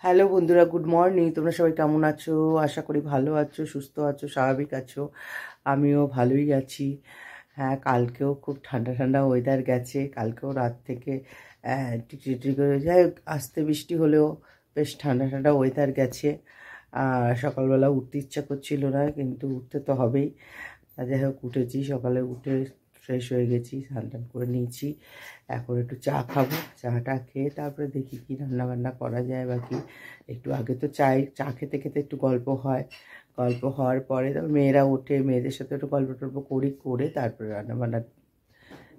Hello বন্ধুরা, good morning. তোমরা সবাই কেমন আছো? আশা করি ভালো আছো, সুস্থ আছো, স্বাভাবিক আছো। আমিও ভালোই আছি। হ্যাঁ, কালকেও খুব ঠান্ডা ঠান্ডা ওয়েদার গেছে। কালকেও রাত থেকে টিকটিক করে যাই, আস্তে বৃষ্টি হলেও বেশ ঠান্ডা ঠান্ডা ওয়েদার গেছে। আর সকালবেলা উঠতে ইচ্ছা করছিল না, কিন্তু উঠতে তো হবেই। যাই হোক, উঠেছি। সকালে উঠে ফ্রেশ হয়ে গেছি, স্নান টান করে নিয়েছি। এখন একটু চা খাবো। চাটা খেয়ে তারপরে দেখি কি রান্নাবান্না করা যায়। বাকি একটু আগে তো চা খেতে খেতে একটু গল্প হয়। গল্প হওয়ার পরে তারপর মেয়েরা ওঠে, মেয়েদের সাথে একটু গল্প টল্প করে তারপরে রান্নাবান্নার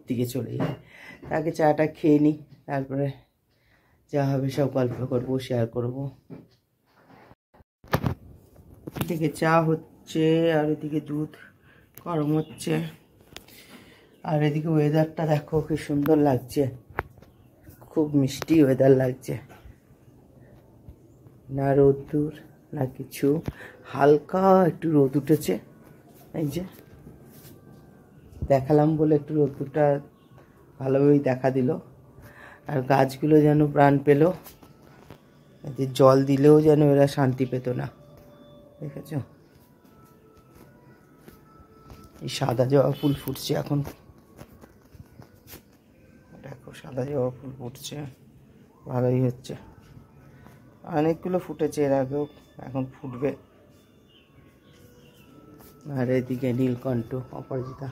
দিকে চলে যাই। আগে চাটা খেয়ে নিই, তারপরে যা হবে সব গল্প করবো, শেয়ার করবো। এদিকে চা হচ্ছে আর এদিকে দুধ গরম হচ্ছে। আর এদিকে ওয়েদারটা দেখো কি সুন্দর লাগছে, খুব মিষ্টি ওয়েদার লাগছে। না রোদ্দুর না কিছু, হালকা একটু রোদ উঠেছে। এই যে দেখালাম বলে একটু রোদ্দুরটা ভালোভাবেই দেখা দিল। আর গাছগুলো যেন প্রাণ পেল, যে জল দিলেও যেন এরা শান্তি পেত না। দেখেছ, এই সাদা জবা ফুল ফুটছে এখন। দেখো, সাদা জবা ফুল ফুটছে, ভালোই হচ্ছে। অনেকগুলো ফুটেছে এর আগেও, এখন ফুটবে। আর এদিকে নীলকণ্ঠ, অপরাজিতা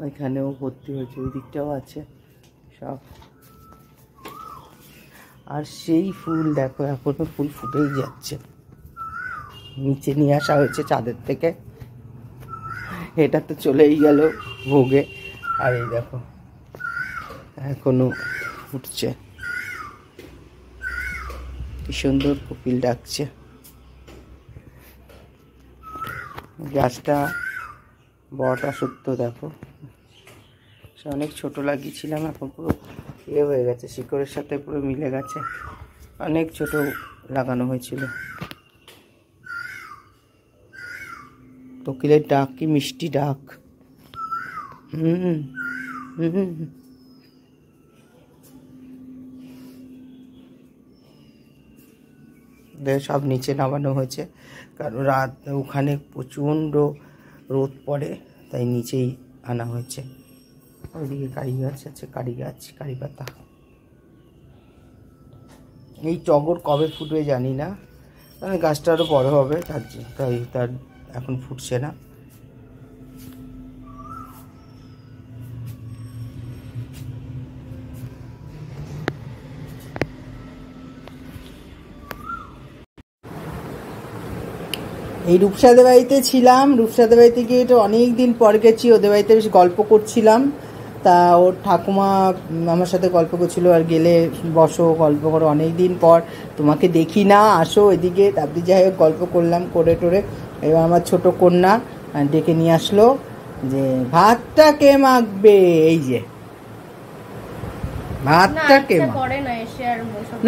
ওইখানেও ভর্তি হয়েছে, ওই দিকটাও আছে সব। আর সেই ফুল দেখো, এখনো ফুল ফুটেই যাচ্ছে। নিচে নিয়ে আসা হয়েছে চাঁদের থেকে, এটা তো চলেই গেল ভোগে। আর এই দেখো এখনো ফুটছে, কি সুন্দর কোকিল ডাকছে। গাছটা বড়টা সত্য, দেখো সে অনেক ছোট লাগিয়েছিলাম, এখন পুরো হয়ে গেছে, শিকড়ের সাথে পুরো মিলে গেছে। অনেক ছোট লাগানো হয়েছিল। কোকিলের ডাক কি মিষ্টি ডাক। সব নিচে নামানো হয়েছে, কারণ রাত ওখানে প্রচণ্ড রোদ পড়ে, তাই নিচেই আনা হয়েছে। ওইদিকে কারি গাছ আছে, কারি পাতা। এই টগর কবে ফুটবে জানি না, গাছটা আরও বড় হবে, তার এখন ফুটছে না। এই রূপসাদের বাড়িতে ছিলাম, রূপসাদের বাড়িতে গিয়ে এটা অনেক দিন পর গেছি। ওদের বাড়িতে বেশ গল্প করছিলাম, তা ওর ঠাকুমা আমার সাথে গল্প করছিল। আর গেলে বসো, গল্প করো, অনেক দিন পর তোমাকে দেখি না, আসো এদিকে। তারপরে যাই হোক গল্প করলাম, করে টোরে এবার আমার ছোট কন্যা ডেকে নিয়ে আসলো যে ভাতটা কে মাখবে। এই যে ভাতটা কে মাখবে,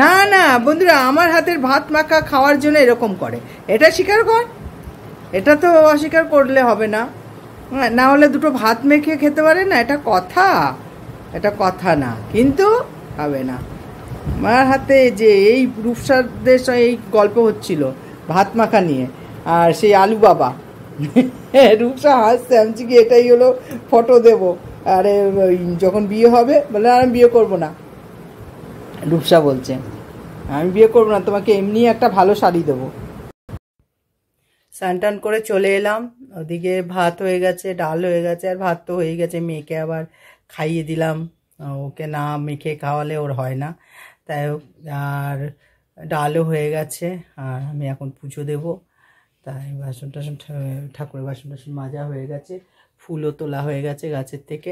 না না বন্ধুরা, আমার হাতের ভাত মাখা খাওয়ার জন্য এরকম করে, এটা স্বীকার কর। এটা তো অস্বীকার করলে হবে না, না হলে দুটো ভাত মেখে খেতে পারে না, এটা কথা, এটা কথা না, কিন্তু হবে না। আমার হাতে যে এই রূপসাদের এই গল্প হচ্ছিল ভাত মাখা নিয়ে, আর সেই আলু বাবা রূপসা হাসছে, আমি কি এটাই হলো ফটো দেবো। আরে যখন বিয়ে হবে বলে আর আমি বিয়ে করবো না। রূপসা বলছে আমি বিয়ে করবো না, তোমাকে এমনি একটা ভালো শাড়ি দেবো। স্নান টান করে চলে এলাম। ওদিকে ভাত হয়ে গেছে, ডাল হয়ে গেছে, আর ভাত তো হয়ে গেছে। মেয়েকে আবার খাইয়ে দিলাম, ওকে না মেখে খাওয়ালে ওর হয় না, তাই আর ডালও হয়ে গেছে। আর আমি এখন পুজো দেব, তাই বাসন টাসন, ঠাকুরের বাসন টাসন মাজা হয়ে গেছে, ফুলও তোলা হয়ে গেছে গাছের থেকে।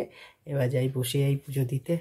এবার যাই বসে যাই পুজো দিতে।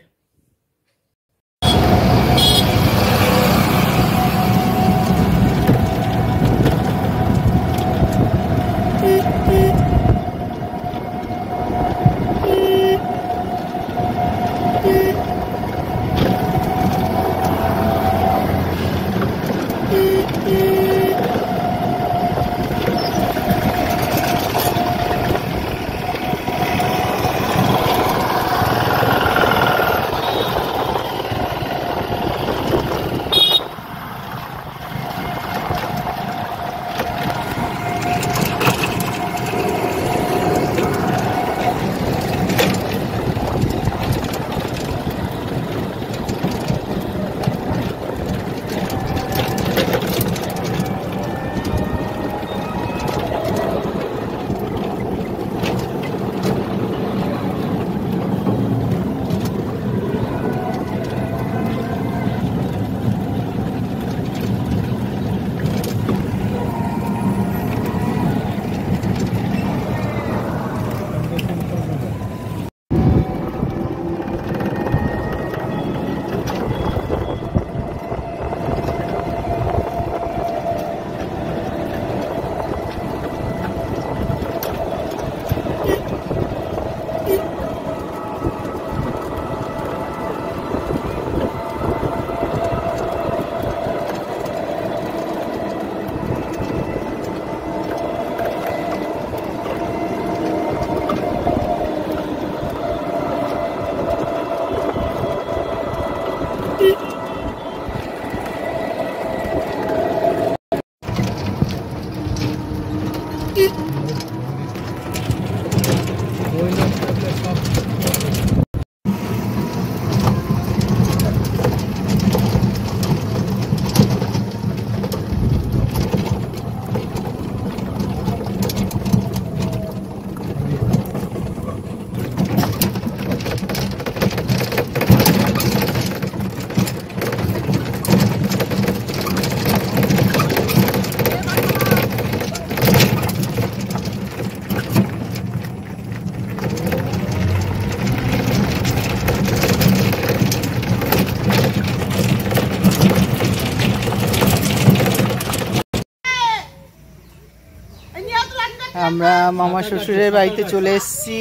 আমরা মামা শ্বশুরের বাড়িতে চলে এসেছি।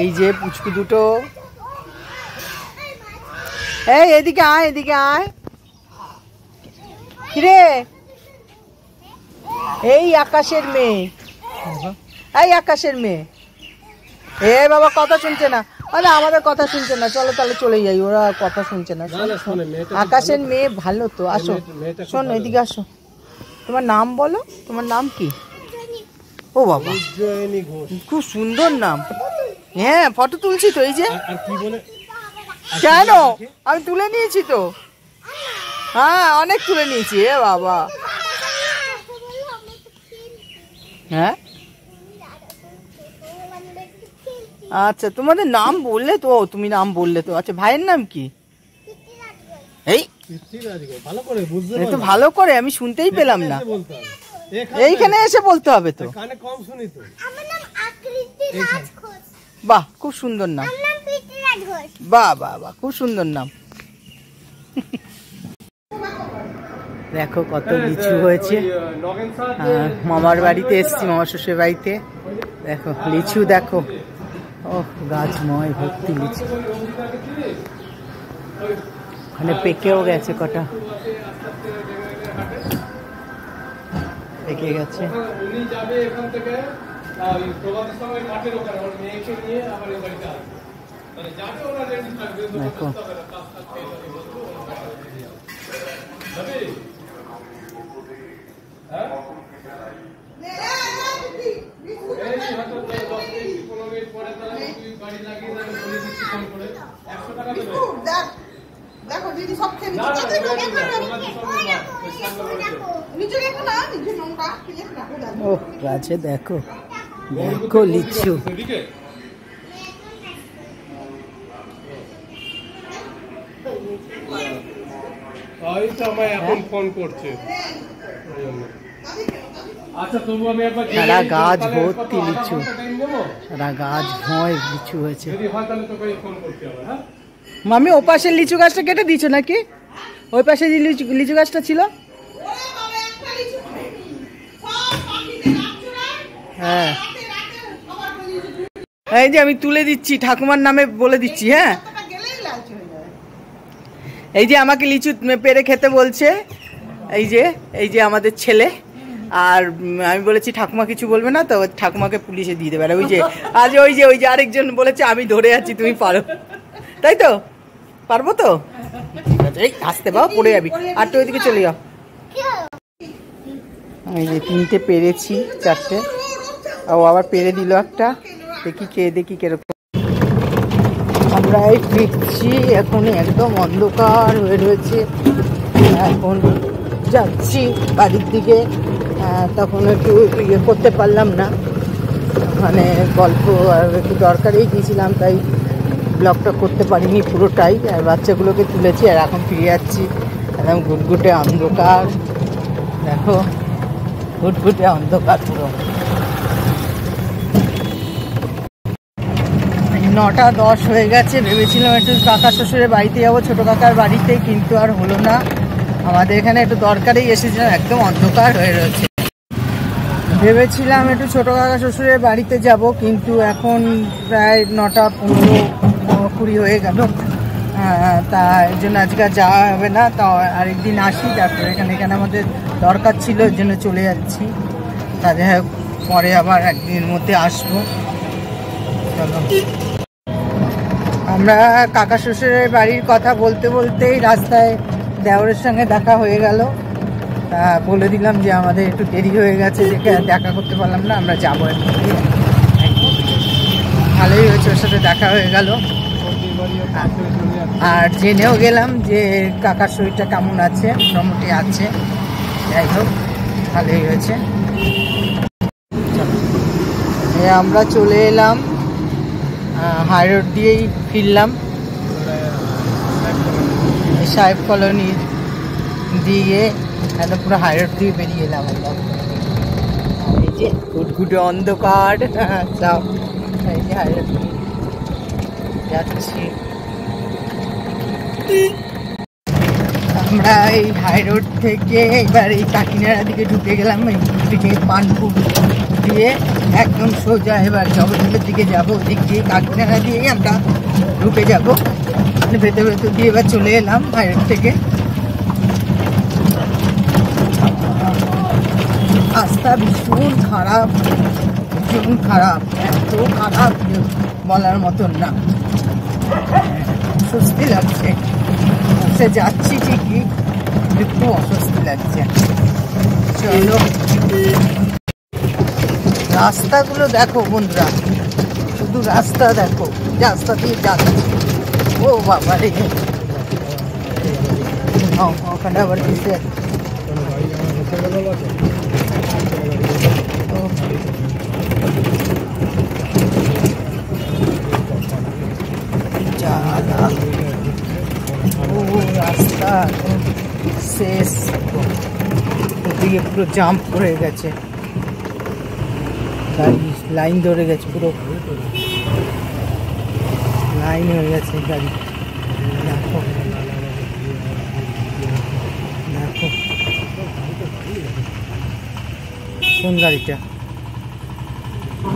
এই যে পুচকু দুটো, এই এদিকে আয়, এদিকে আয়। কিরে, এই আকাশের মেয়ে, এই আকাশের মেয়ে। এ বাবা কথা শুনছে না, আরে আমাদের কথা শুনছে না, চলো তাহলে চলে যাই, ওরা কথা শুনছে না। আকাশের মেয়ে ভালো তো, আসো শোন এদিকে আসো। তোমার নাম বলো, তোমার নাম কি? ও বাবা খুব সুন্দর নাম। হ্যাঁ ফটো তুলছি তো, এই যে। কেন, আমি তুলে নিয়েছি তো, হ্যাঁ অনেক তুলে নিয়েছি। এ বাবা, হ্যাঁ আচ্ছা তোমাদের নাম বললে তো, তুমি নাম বললে তো। আচ্ছা ভাইয়ের নাম কি? এই তো ভালো করে আমি শুনতেই পেলাম না, এইখানে এসে বলতে হবে তো। বাহ খুব সুন্দর নাম, বাহ বাহ বাহ খুব সুন্দর নাম। দেখো কত লিচু হয়েছে, মামার বাড়িতে এসছি, মামার শ্বশুরের বাড়িতে। দেখো লিচু, দেখো ও গাছময় ভর্তি লিচু। ওখানে পেকেও গেছে, কটা পেকে গেছে। দেখো ও গাছে দেখো, দেখো লিচু। সারা গাছ ভর্তি লিচু, সারা গাছ ভয় লিচু হয়েছে। মামি ও পাশের লিচু গাছটা কেটে দিয়েছো নাকি? ওই পাশে যে লিচু গাছটা ছিল, হ্যাঁ এই যে আমি তুলে দিচ্ছি, ঠাকুমার নামে বলে দিচ্ছি। হ্যাঁ এই যে আমাকে লিচু পেরে খেতে বলছে, এই যে আমাদের ছেলে। আর আমি বলেছি ঠাকুমা কিছু বলবে না তো, ঠাকুমাকে পুলিশে দিয়ে দেবে। ওই যে আজ ওই যে আরেকজন বলেছে আমি ধরে আছি, তুমি পারো, তাই তো? পারবো তো? এই আসতে পাও, পড়ে যাবি। আর তো ওইদিকে চলে যাও। এই যে 3টে পেরেছি, 4টে ও আবার পেরে দিল একটা। দেখি খেয়ে দেখি কিরকম। আমরা এই ফিরছি, এখন একদম অন্ধকার হয়ে রয়েছে। এখন যাচ্ছি বাড়ির দিকে। তখন একটু ইয়ে করতে পারলাম না, মানে গল্প আর একটু দরকারেই গিয়েছিলাম, তাই ব্লগটা করতে পারিনি পুরোটাই। আর বাচ্চাগুলোকে তুলেছি, আর এখন ফিরে যাচ্ছি। একদম ঘুটঘুটে অন্ধকার, দেখো ঘুটঘুটে অন্ধকার পুরো। 9:10 হয়ে গেছে। ভেবেছিলাম একটু কাকা শ্বশুরের বাড়িতে যাবো, ছোটো কাকার বাড়িতে, কিন্তু আর হলো না। আমাদের এখানে একটু দরকারেই এসেছিলাম, একদম অন্ধকার হয়ে রয়েছে। ভেবেছিলাম একটু ছোটো কাকা শ্বশুরের বাড়িতে যাব, কিন্তু এখন প্রায় 9:15-20 হয়ে গেল। তা এর জন্য আজকে যাওয়া হবে না, তা আরেকদিন আসি। তারপরে এখানে আমাদের দরকার ছিল, এর জন্য চলে যাচ্ছি। তা যাই হোক, পরে আবার একদিনের মধ্যে আসবো। চলো আমরা কাকা শ্বশুরের বাড়ির কথা বলতে বলতেই রাস্তায় দেওরের সঙ্গে দেখা হয়ে গেল। বলে দিলাম যে আমাদের একটু দেরি হয়ে গেছে, দেখা করতে পারলাম না, আমরা যাবো। ভালোই হয়েছে, ওর সাথে দেখা হয়ে গেল। আর জেনেও গেলাম যে কাকার শরীরটা কেমন আছে, মোটামুটি আছে। যাই হোক, ভালোই হয়েছে। আমরা চলে এলাম, হাই রোড দিয়েই ফিরলাম, সাহেব কলোনি দিয়ে একদম পুরো হাই রোড দিয়ে বেরিয়ে এলাম একদম। এই যে ঘুটঘুটে অন্ধকার, সব এই যে হাই রোড দিয়ে যাচ্ছি। আমরা এই হাই রোড থেকে এবার এই কাকিনাড়া দিকে ঢুকে গেলাম। এই দিকে পানপুর দিয়ে একদম সোজা এবার জগদ্দলের দিকে যাবো। ওদিক দিয়ে কাকিনাড়া দিয়েই আমরা ঢুকে যাবো, মানে ভেতর ভেতর দিয়ে এবার চলে এলাম হাই রোড থেকে। রাস্তা ভীষণ খারাপ, ভীষণ খারাপ, এত খারাপ বলার মতন না। অস্বস্তি লাগছে, সে যাচ্ছি ঠিকই, একটু অস্বস্তি লাগছে। চলো, রাস্তাগুলো দেখো বন্ধুরা, শুধু রাস্তা দেখো, রাস্তা দিয়ে যাচ্ছি। ও বাবা রে, ওখানে আবার কিসে রাস্তা শেষ, ওদিকে পুরো জাম্প করে গেছে, গাড়ি লাইন ধরে গেছে, পুরো লাইন হয়ে গেছে গাড়ি। দেখো দেখো কোন গাড়িটা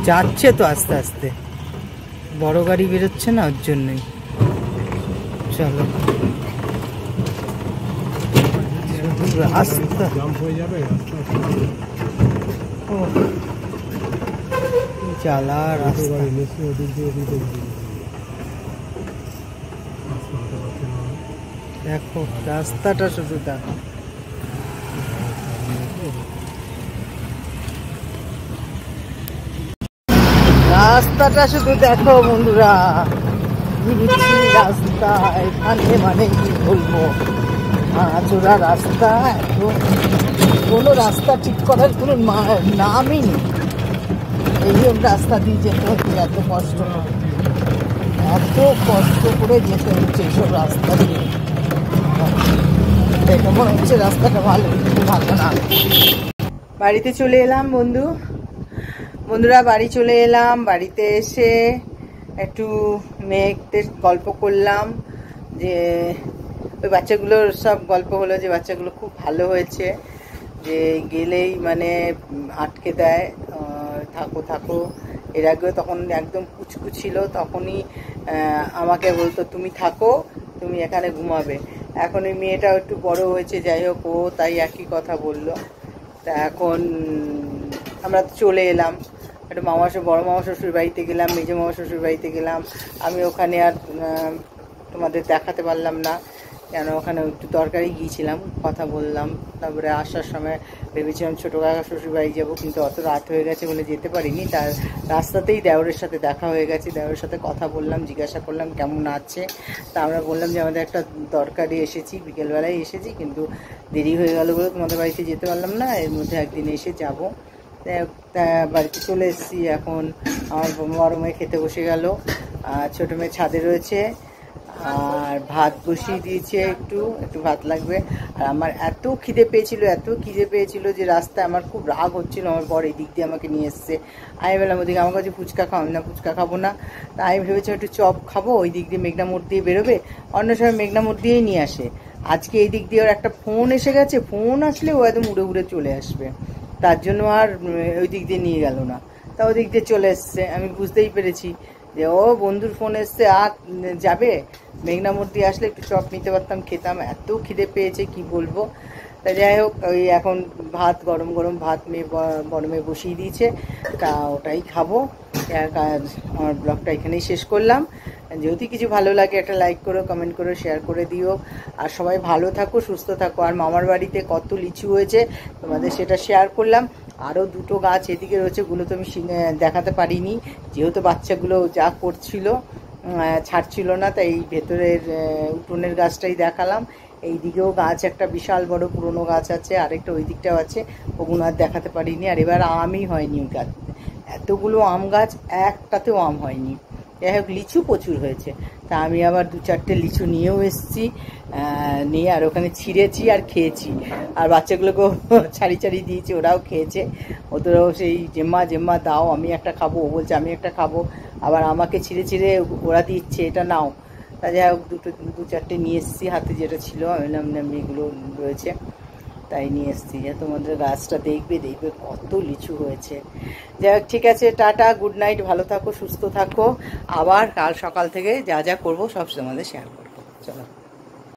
যাচ্ছে তো আস্তে আস্তে, বড় গাড়ি বেরোচ্ছে না, ওর জন্যই। চলো, রাস্তা জ্বালা, রাস্তা দেখো, রাস্তাটা শুধু দেখো। রাস্তাটা শুধু দেখো বন্ধুরা, রাস্তা এখানে মানে কি বলবো, চোরা রাস্তা, কোনো রাস্তা ঠিক করার কোনো নামই নেই। এইরকম রাস্তা দিয়ে যেতে হচ্ছে, এত কষ্ট করে যেতে হচ্ছে এইসব রাস্তা দিয়ে। দেখে মনে হচ্ছে রাস্তাটা ভালো, কিন্তু ভালো না। বাড়িতে চলে এলাম বন্ধুরা, বাড়ি চলে এলাম। বাড়িতে এসে একটু মেয়েদের গল্প করলাম, যে ওই বাচ্চাগুলোর সব গল্প হলো যে বাচ্চাগুলো খুব ভালো হয়েছে, যে গেলেই মানে আটকে দেয়, থাকো থাকো। এর আগেও তখন একদম কুচকু ছিল, তখনই আমাকে বলতো তুমি থাকো, তুমি এখানে ঘুমাবে। এখন ওই মেয়েটাও একটু বড় হয়েছে, যাই হোক, ও তাই একই কথা বললো। তা এখন আমরা চলে এলাম, একটু বড় মামা শ্বশুর বাড়িতে গেলাম, মেজো মামা শ্বশুর বাড়িতে গেলাম। আমি ওখানে আর তোমাদের দেখাতে পারলাম না, কেন ওখানে একটু দরকারি গিয়েছিলাম, কথা বললাম। তারপরে আসার সময় ভেবেছিলাম ছোটো কাকা শ্বশুর বাড়ি যাবো, কিন্তু অত রাত হয়ে গেছে বলে যেতে পারিনি। তার রাস্তাতেই দেওরের সাথে দেখা হয়ে গেছে, দেওরের সাথে কথা বললাম, জিজ্ঞাসা করলাম কেমন আছে। তা আমরা বললাম যে আমাদের একটা দরকারি এসেছি, বিকেলবেলায় এসেছি, কিন্তু দেরি হয়ে গেল বলে তোমাদের বাড়িতে যেতে পারলাম না, এর মধ্যে একদিন এসে যাব। বাড়িতে চলে এসেছি। এখন আমার বড় মেয়ে খেতে বসে গেল, ছোটো মেয়ে ছাদে রয়েছে, আর ভাত বসিয়ে দিয়েছে, একটু ভাত লাগবে। আর আমার এত খিদে পেয়েছিল যে রাস্তায় আমার খুব রাগ হচ্ছিল। আমার বর এই দিক দিয়ে আমাকে নিয়ে এসছে, আমি বললাম ওদিকে আমার কাছে ফুচকা খাও না, ফুচকা খাবো না। তা আমি ভেবেছিলাম একটু চপ খাবো, ওই দিক দিয়ে মেঘনা মোড় দিয়ে বেরোবে, অন্য সময় মেঘনা মোড় দিয়েই নিয়ে আসে। আজকে এই দিক দিয়ে ওর একটা ফোন এসে গেছে, ফোন আসলে ও একদম উড়ে চলে আসবে, তার জন্য আর ওই দিক দিয়ে নিয়ে গেল না। তা ওই দিক দিয়ে চলে এসছে, আমি বুঝতেই পেরেছি যে ও বন্ধুর ফোন এসছে, আর যাবে। মেঘনা মোড় দিয়ে আসলে একটু চপ নিতে পারতাম, খেতাম, এত খিদে পেয়েছে কি বলবো। তা যাই হোক, ওই এখন ভাত গরম ভাত বড় মেয়ে বসিয়ে দিয়েছে, তা ওটাই খাবো। আমার ব্লগটা এখানেই শেষ করলাম। যদি কিছু ভালো লাগে একটা লাইক করো, কমেন্ট করো, শেয়ার করে দিও। আর সবাই ভালো থাকো, সুস্থ থাকো। আর মামার বাড়িতে কত লিচু হয়েছে তোমাদের সেটা শেয়ার করলাম। আরও দুটো গাছ এদিকে রয়েছে, ওগুলো তো আমি দেখাতে পারিনি, যেহেতু বাচ্চাগুলো যা করছিল ছাড়ছিল না, তাই ভেতরের উঠোনের গাছটাই দেখালাম। এই দিকেও গাছ একটা বিশাল বড় পুরনো গাছ আছে, আরেকটা ওই দিকটাও আছে, ওগুলো আর দেখাতে পারিনি। আর এবার আমই হয়নি ওই গাছ, এতগুলো আম গাছ একটাতেও আম হয়নি। যাই হোক লিচু প্রচুর হয়েছে, তা আমি আবার 2-4টে লিচু নিয়েও এসেছি, নিয়ে আর ওখানে ছিঁড়েছি আর খেয়েছি। আর বাচ্চাগুলোকেও ছাড়ি ছাড়ি দিয়েছি, ওরাও খেয়েছে। ওদেরও সেই জেম্মা জেম্মা দাও, আমি একটা খাবো, ও বলছে আমি একটা খাবো, আবার আমাকে ছিঁড়ে ছিঁড়ে ওরা দিচ্ছে এটা নাও। তা যাই হোক 2-4টে নিয়ে এসেছি, হাতে যেটা ছিল আমি বললাম এগুলো রয়েছে তাই নিয়ে এসেছি। যে তোমাদের গাছটা দেখবে দেখবে কত লিচু হয়েছে। যাই হোক ঠিক আছে, টাটা, গুড নাইট, ভালো থাকো, সুস্থ থাকো। আবার কাল সকাল থেকে যা যা করবো সব তোমাদের শেয়ার করবো। চলো।